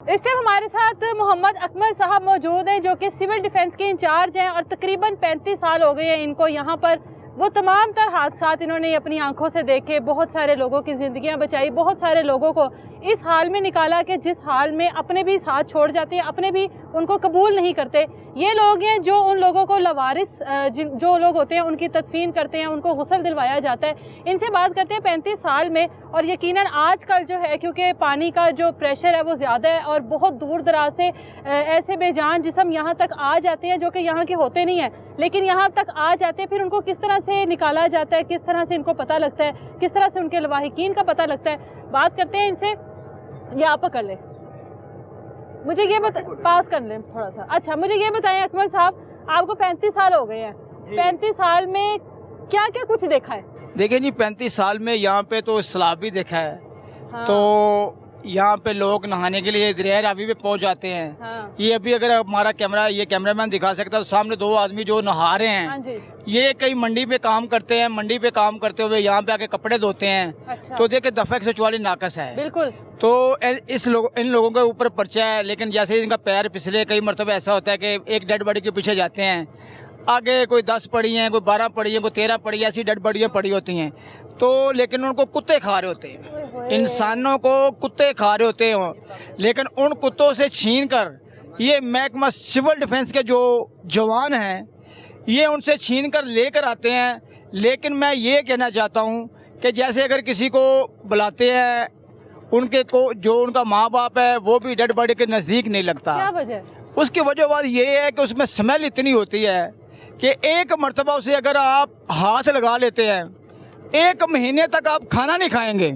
इस टाइम हमारे साथ मोहम्मद अकमल साहब मौजूद हैं जो कि सिविल डिफेंस के इंचार्ज हैं और तकरीबन 35 साल हो गए हैं इनको यहाँ पर। वो तमाम तर हादसात इन्होंने अपनी आंखों से देखे, बहुत सारे लोगों की ज़िंदगियाँ बचाई, बहुत सारे लोगों को इस हाल में निकाला कि जिस हाल में अपने भी साथ छोड़ जाते हैं, अपने भी उनको कबूल नहीं करते। ये लोग हैं जो उन लोगों को लवारिस जो लोग होते हैं उनकी तदफीन करते हैं, उनको गुस्ल दिलवाया जाता है। इनसे बात करते हैं 35 साल में। और यकीनन आजकल जो है क्योंकि पानी का जो प्रेशर है वो ज़्यादा है और बहुत दूर दराज से ऐसे बेजान जिस्म यहाँ तक आ जाते हैं जो कि यहाँ के होते नहीं हैं, लेकिन यहाँ तक आ जाते हैं। फिर उनको किस तरह से निकाला जाता है, किस तरह से इनको पता लगता है, किस तरह से उनके लवाहिकीन का पता लगता है। बात करते हैं इनसे। ये आप पकड़ लें, मुझे ये पास कर लें थोड़ा सा। अच्छा, मुझे ये बताएं अकमल साहब, आपको 35 साल हो गए हैं, 35 साल में क्या क्या कुछ देखा है? देखिए जी, 35 साल में यहाँ पे तो सैलाब भी देखा है। हाँ। तो यहाँ पे लोग नहाने के लिए दरिया रावी पे पहुँच जाते हैं। हाँ। ये अभी अगर हमारा कैमरामैन दिखा सकता है तो सामने 2 आदमी जो नहा रहे हैं। हाँ जी। ये कई मंडी पे काम करते हैं, मंडी पे काम करते हुए यहाँ पे आके कपड़े धोते हैं। अच्छा। तो देखिए दफा 144 नाकस है। बिल्कुल। तो इन लोगों के ऊपर पर्चा है, लेकिन जैसे इनका पैर फिसले, कई मरतबा ऐसा होता है कि एक डेड बॉडी के पीछे जाते हैं, आगे कोई 10 पड़ी हैं, कोई 12 पड़ी हैं, कोई 13 पड़ी, ऐसी डेड बॉडियाँ पड़ी होती हैं। तो लेकिन उनको कुत्ते खा रहे होते हैं, इंसानों को कुत्ते खा रहे होते हैं। लेकिन उन कुत्तों से छीन कर ये महकमा सिविल डिफेंस के जो जवान हैं ये उनसे छीन कर लेकर आते हैं। लेकिन मैं ये कहना चाहता हूँ कि जैसे अगर किसी को बुलाते हैं, उनके को जो उनका माँ बाप है वो भी डेड बॉडी के नज़दीक नहीं लगता। क्या वजह? उसकी वजह बात ये है कि उसमें स्मेल इतनी होती है कि एक मरतबा उसे अगर आप हाथ लगा लेते हैं, 1 महीने तक आप खाना नहीं खाएंगे।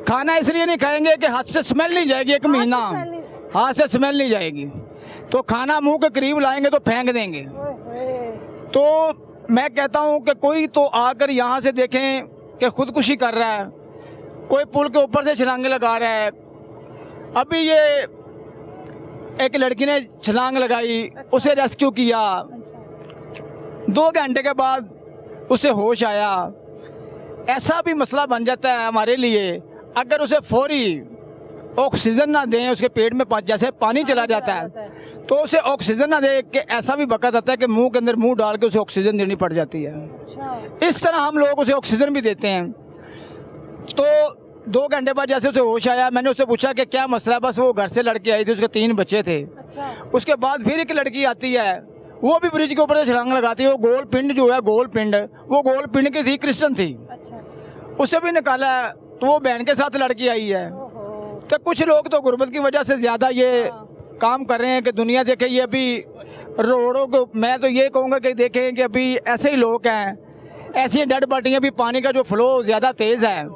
खाना इसलिए नहीं खाएंगे कि हाथ से स्मेल नहीं जाएगी, 1 महीना हाथ से स्मेल नहीं जाएगी। तो खाना मुंह के करीब लाएंगे तो फेंक देंगे। तो मैं कहता हूँ कि कोई तो आकर यहाँ से देखें कि खुदकुशी कर रहा है, कोई पुल के ऊपर से छलांगे लगा रहा है। अभी ये एक लड़की ने छलांग लगाई, उसे रेस्क्यू किया, 2 घंटे के बाद उसे होश आया। ऐसा भी मसला बन जाता है हमारे लिए अगर उसे फौरी ऑक्सीजन ना दें, उसके पेट में जैसे पानी चला जाता है तो उसे ऑक्सीजन ना दे के ऐसा भी वक़्त आता है कि मुंह के अंदर मुंह डाल के उसे ऑक्सीजन देनी पड़ जाती है। इस तरह हम लोग उसे ऑक्सीजन भी देते हैं। तो 2 घंटे बाद जैसे उसे होश आया, मैंने उससे पूछा कि क्या मसला है। बस वो घर से लड़की आई थी, उसके 3 बच्चे थे। उसके बाद फिर एक लड़की आती है, वो भी ब्रिज के ऊपर से छलांग लगाती है। वो गोल पिंड जो है, गोल पिंड, वो गोल पिंड की थी, क्रिश्चियन थी। उसे भी निकाला, तो वो बहन के साथ लड़की आई है। तो कुछ लोग तो गुर्बत की वजह से ज़्यादा ये काम कर रहे हैं कि दुनिया देखे। ये अभी रोडों को मैं तो ये कहूँगा कि देखें कि अभी ऐसे ही लोग हैं, ऐसी डेड बॉडियाँ भी, पानी का जो फ्लो ज़्यादा तेज़ है।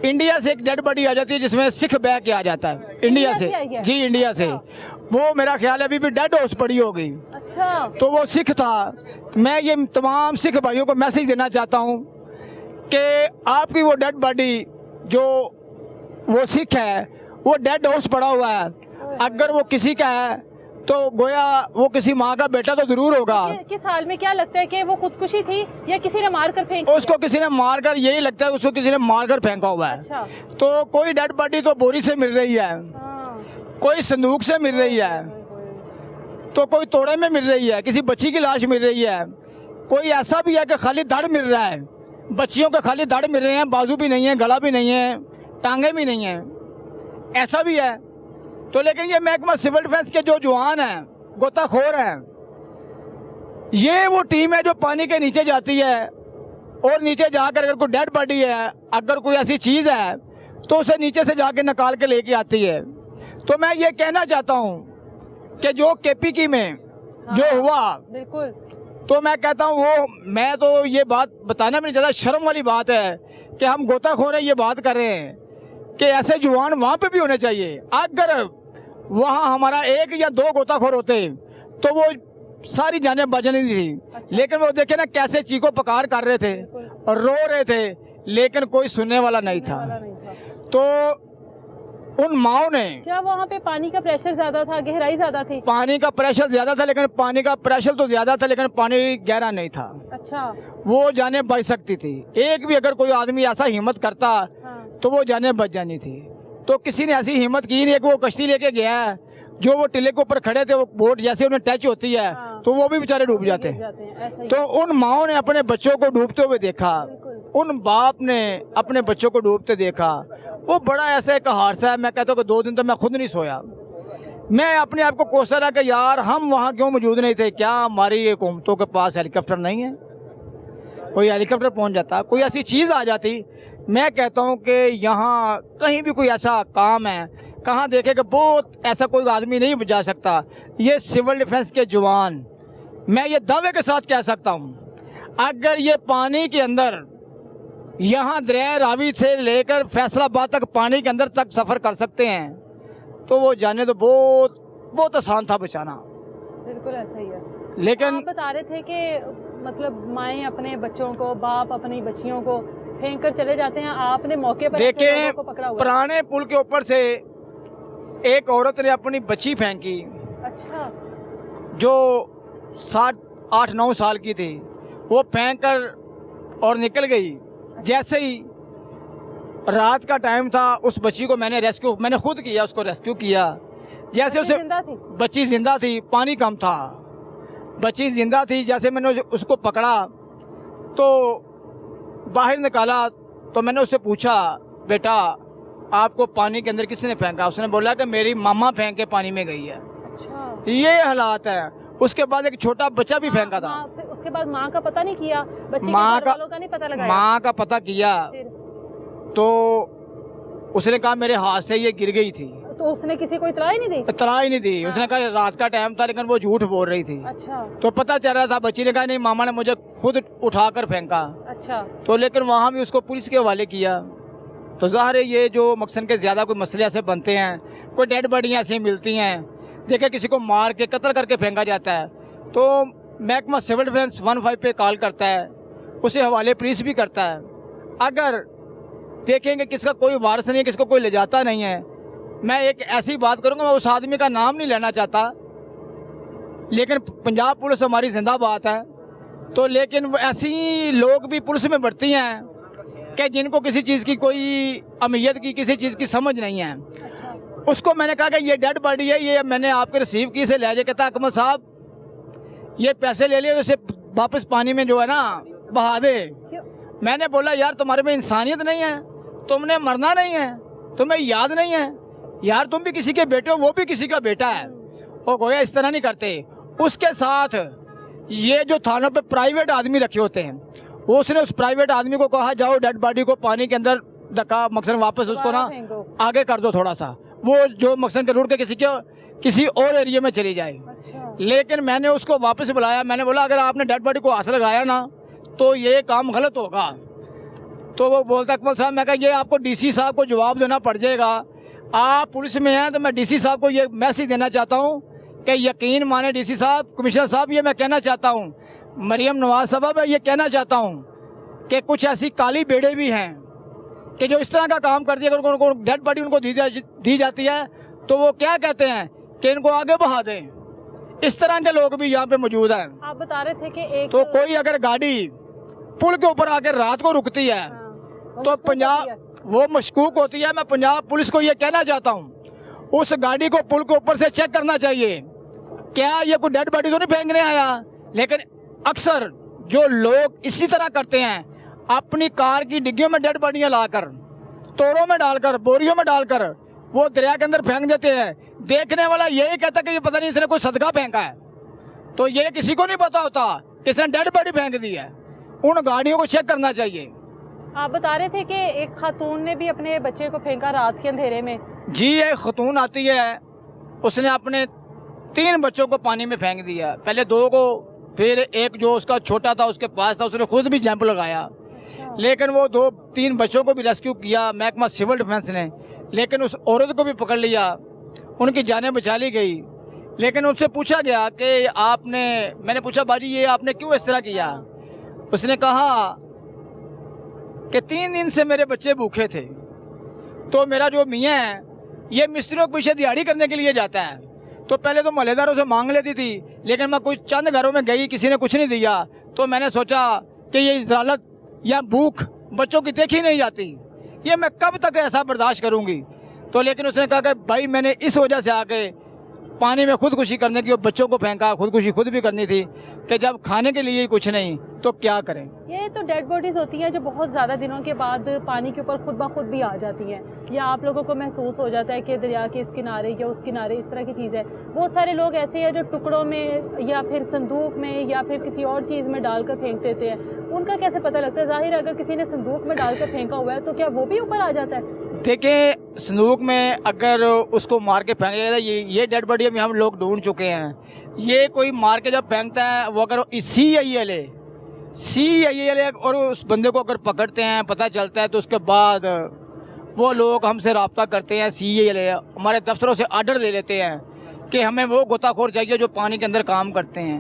इंडिया से एक डेड बॉडी आ जाती है जिसमें सिख बह के आ जाता है, इंडिया से जी, इंडिया से। वो मेरा ख्याल है अभी भी डेड हाउस पड़ी होगी। अच्छा। तो वो सिख था। मैं ये तमाम सिख भाइयों को मैसेज देना चाहता हूँ कि आपकी वो डेड बॉडी जो वो सिख है, वो डेड हाउस पड़ा हुआ है। अगर वो किसी का है तो गोया वो किसी माँ का बेटा तो जरूर होगा। किस हाल में क्या लगता है कि वो खुदकुशी थी या किसी ने मारकर फेंक? उसको किसी ने मारकर, यही लगता है उसको किसी ने मारकर फेंका हुआ है। अच्छा। तो कोई डेड बॉडी तो बोरी से मिल रही है, कोई संदूक से मिल रही है, तो कोई तोड़े में मिल रही है, किसी बच्ची की लाश मिल रही है। कोई ऐसा भी है कि खाली धड़ मिल रहा है, बच्चियों के खाली धड़ मिल रहे हैं, बाजू भी नहीं है, गला भी नहीं है, टांगे भी नहीं है, ऐसा भी है। तो लेकिन ये महकमा सिविल डिफेंस के जो जवान हैं, गोताखोर हैं, ये वो टीम है जो पानी के नीचे जाती है और नीचे जाकर अगर कोई डेड बॉडी है, अगर कोई ऐसी चीज़ है तो उसे नीचे से जाके निकाल के लेके आती है। तो मैं ये कहना चाहता हूँ कि जो केपीकी में जो हुआ, बिल्कुल, तो मैं कहता हूँ वो, मैं तो ये बात बताना भी नहीं चाहता, शर्म वाली बात है कि हम गोताखोर हैं ये बात कर रहे हैं कि ऐसे जवान वहाँ पे भी होने चाहिए। अगर वहाँ हमारा 1 या 2 गोताखोर होते तो वो सारी जानें बचनी थी। अच्छा। लेकिन वो देखे ना कैसे चीखो पकार कर रहे थे और रो रहे थे, लेकिन कोई सुनने वाला नहीं था। तो उन माओ ने, क्या वहाँ पे पानी का प्रेशर ज्यादा था, गहराई ज्यादा थी? पानी का प्रेशर ज्यादा था, लेकिन पानी का प्रेशर तो ज्यादा था, लेकिन पानी गहरा नहीं था। अच्छा। वो जाने बच सकती थी। एक भी अगर कोई आदमी ऐसा हिम्मत करता तो वो जाने बच जानी थी। तो किसी ने ऐसी हिम्मत की नहीं, एक वो कश्ती लेके गया है, जो वो टिले के ऊपर खड़े थे, वो बोट जैसे उन्हें टच होती है तो वो भी बेचारे डूब जाते हैं। तो उन माओ ने अपने बच्चों को डूबते हुए देखा, उन बाप ने अपने बच्चों को डूबते देखा। वो बड़ा ऐसा एक हादसा है, मैं कहता हूँ कि 2 दिन तो मैं खुद नहीं सोया। मैं अपने आप को कोसा रहा कि यार हम वहाँ क्यों मौजूद नहीं थे, क्या हमारी हुकूमतों के पास हेलीकॉप्टर नहीं है? कोई हेलीकॉप्टर पहुँच जाता, कोई ऐसी चीज़ आ जाती। मैं कहता हूँ कि यहाँ कहीं भी कोई ऐसा काम है, कहाँ देखे कि बहुत ऐसा कोई आदमी नहीं जा सकता। ये सिविल डिफेंस के जवान, मैं ये दावे के साथ कह सकता हूँ, अगर ये पानी के अंदर यहाँ दरिया रावी से लेकर फैसलाबाद तक पानी के अंदर तक सफ़र कर सकते हैं तो वो जाने तो बहुत बहुत आसान था बचाना। बिल्कुल ऐसा ही है। लेकिन आप बता रहे थे कि मतलब माएँ अपने बच्चों को, बाप अपनी बच्चियों को फेंक कर चले जाते हैं, आपने मौके पर देखें को पकड़ा हुआ। पुराने पुल के ऊपर से एक औरत ने अपनी बच्ची फेंकी। अच्छा। जो 7-8-9 साल की थी, वो फेंक कर और निकल गई। जैसे ही रात का टाइम था, उस बच्ची को मैंने खुद किया, उसको रेस्क्यू किया। जैसे उसे बच्ची जिंदा थी, पानी कम था, बच्ची जिंदा थी। जैसे मैंने उसको पकड़ा तो बाहर निकाला तो मैंने उससे पूछा, बेटा आपको पानी के अंदर किसने फेंका? उसने बोला कि मेरी मामा फेंक के पानी में गई है। अच्छा। ये हालात है। उसके बाद एक छोटा बच्चा भी फेंका था। उसके बाद माँ का पता नहीं किया, बच्ची माँ का नहीं पता लगाया। माँ का पता किया तो उसने कहा मेरे हाथ से ये गिर गई थी। तो उसने किसी को इतला ही नहीं दी? इतला ही नहीं दी। उसने कहा रात का टाइम था, लेकिन वो झूठ बोल रही थी। अच्छा। तो पता चल रहा था, बच्ची ने कहा नहीं मामा ने मुझे खुद उठाकर फेंका। अच्छा। तो लेकिन वहाँ भी उसको पुलिस के हवाले किया। तो ज़ाहिर है ये जो मकसद के ज़्यादा कोई मसले ऐसे बनते हैं, कोई डेड बॉडियाँ ऐसी मिलती हैं, देखे किसी को मार के कत्ल करके फेंका जाता है, तो महकमा सिविल डिफेंस 15 पे कॉल करता है, उसे हवाले पुलिस भी करता है। अगर देखेंगे किसका कोई वारस नहीं है, किसको कोई ले जाता नहीं है, मैं एक ऐसी बात करूँगा, मैं उस आदमी का नाम नहीं लेना चाहता, लेकिन पंजाब पुलिस हमारी जिंदाबाद है। तो लेकिन ऐसी लोग भी पुलिस में बढ़ती हैं कि जिनको किसी चीज़ की कोई अहमियत की, किसी चीज़ की समझ नहीं है। उसको मैंने कहा कि ये डेड बॉडी है, ये मैंने आपके रिसीव की से ले जाए। कहता अकमल साहब ये पैसे ले लिए, उसे वापस पानी में जो है ना बहा दे। मैंने बोला यार तुम्हारे में इंसानियत नहीं है, तुमने मरना नहीं है, तुम्हें याद नहीं है यार, तुम भी किसी के बेटे हो, वो भी किसी का बेटा है। वो गोया इस तरह नहीं करते। उसके साथ ये जो थानों पे प्राइवेट आदमी रखे होते हैं, वो उसने उस प्राइवेट आदमी को कहा जाओ डेड बॉडी को पानी के अंदर धक्का मकसद वापस उसको ना आगे कर दो थोड़ा सा, वो जो मकसद के रूट के किसी और एरिया में चली जाए। अच्छा। लेकिन मैंने उसको वापस बुलाया, मैंने बोला अगर आपने डेड बॉडी को हाथ लगाया ना तो ये काम गलत होगा। तो वो बोलता अकमल साहब, मैं कहा ये आपको डीसी साहब को जवाब देना पड़ जाएगा, आप पुलिस में हैं, तो मैं डीसी साहब को ये मैसेज देना चाहता हूँ कि यकीन माने डीसी साहब, कमिश्नर साहब, ये मैं कहना चाहता हूँ, मरियम नवाज साहब, मैं ये कहना चाहता हूँ कि कुछ ऐसी काली बेड़े भी हैं कि जो इस तरह का काम कर दिया, अगर उनको डेड बॉडी उनको दी जाती है तो वो क्या कहते हैं कि इनको आगे बढ़ा दें। इस तरह के लोग भी यहाँ पे मौजूद हैं। आप बता रहे थे कि एक तो कोई अगर गाड़ी पुल के ऊपर आकर रात को रुकती है तो पंजाब वो मशकूक होती है। मैं पंजाब पुलिस को ये कहना चाहता हूँ, उस गाड़ी को पुल के ऊपर से चेक करना चाहिए, क्या ये कोई डेड बॉडी तो नहीं फेंकने आया। लेकिन अक्सर जो लोग इसी तरह करते हैं, अपनी कार की डिग्गियों में डेड बॉडियाँ लाकर, तोड़ों में डालकर, बोरियों में डालकर वो दरिया के अंदर फेंक देते हैं। देखने वाला यही कहता कि ये पता नहीं इसने कोई सदका फेंका है, तो ये किसी को नहीं पता होता किसने डेड बॉडी फेंक दी है। उन गाड़ियों को चेक करना चाहिए। आप बता रहे थे कि एक खातून ने भी अपने बच्चे को फेंका रात के अंधेरे में। जी, एक खातून आती है, उसने अपने 3 बच्चों को पानी में फेंक दिया, पहले 2 को, फिर एक जो उसका छोटा था उसके पास था, उसने खुद भी जंप लगाया। अच्छा। लेकिन वो 2-3 बच्चों को भी रेस्क्यू किया महकमा सिविल डिफेंस ने, लेकिन उस औरत को भी पकड़ लिया, उनकी जानें बचा ली गई। लेकिन उनसे पूछा गया कि मैंने पूछा बाजी ये आपने क्यों इस तरह किया। उसने कहा कि 3 दिन से मेरे बच्चे भूखे थे, तो मेरा जो मियाँ है ये मिस्त्रियों के पीछे दिहाड़ी करने के लिए जाता है, तो पहले तो मोहल्लेदारों से मांग लेती थी, लेकिन मैं कुछ चंद घरों में गई, किसी ने कुछ नहीं दिया, तो मैंने सोचा कि ये ज़ालत या भूख बच्चों की देखी नहीं जाती, ये मैं कब तक ऐसा बर्दाश्त करूँगी। तो लेकिन उसने कहा कि भाई मैंने इस वजह से आके पानी में खुदकुशी करने की और बच्चों को फेंका, खुदकुशी खुद भी करनी थी कि जब खाने के लिए ही कुछ नहीं तो क्या करें। ये तो डेड बॉडीज होती हैं जो बहुत ज़्यादा दिनों के बाद पानी के ऊपर खुद ब खुद भी आ जाती हैं, या आप लोगों को महसूस हो जाता है कि दरिया के इस किनारे या उस किनारे इस तरह की चीज़ है। बहुत सारे लोग ऐसे हैं जो टुकड़ों में या फिर संदूक में या फिर किसी और चीज़ में डालकर फेंक देते हैं, उनका कैसे पता लगता है? जाहिर है अगर किसी ने संदूक में डालकर फेंका हुआ है तो क्या वो भी ऊपर आ जाता है? देखिए, संदूक में अगर उसको मार के फेंक जाता है, ये डेड बॉडी हम लोग ढूंढ चुके हैं। ये कोई मार के जब फेंकता है वो अगर CIA और उस बंदे को अगर पकड़ते हैं, पता चलता है, तो उसके बाद वो लोग हमसे रब्ता करते हैं। CIA हमारे दफ्तरों से आर्डर ले लेते हैं कि हमें वो गोताखोर चाहिए जो पानी के अंदर काम करते हैं।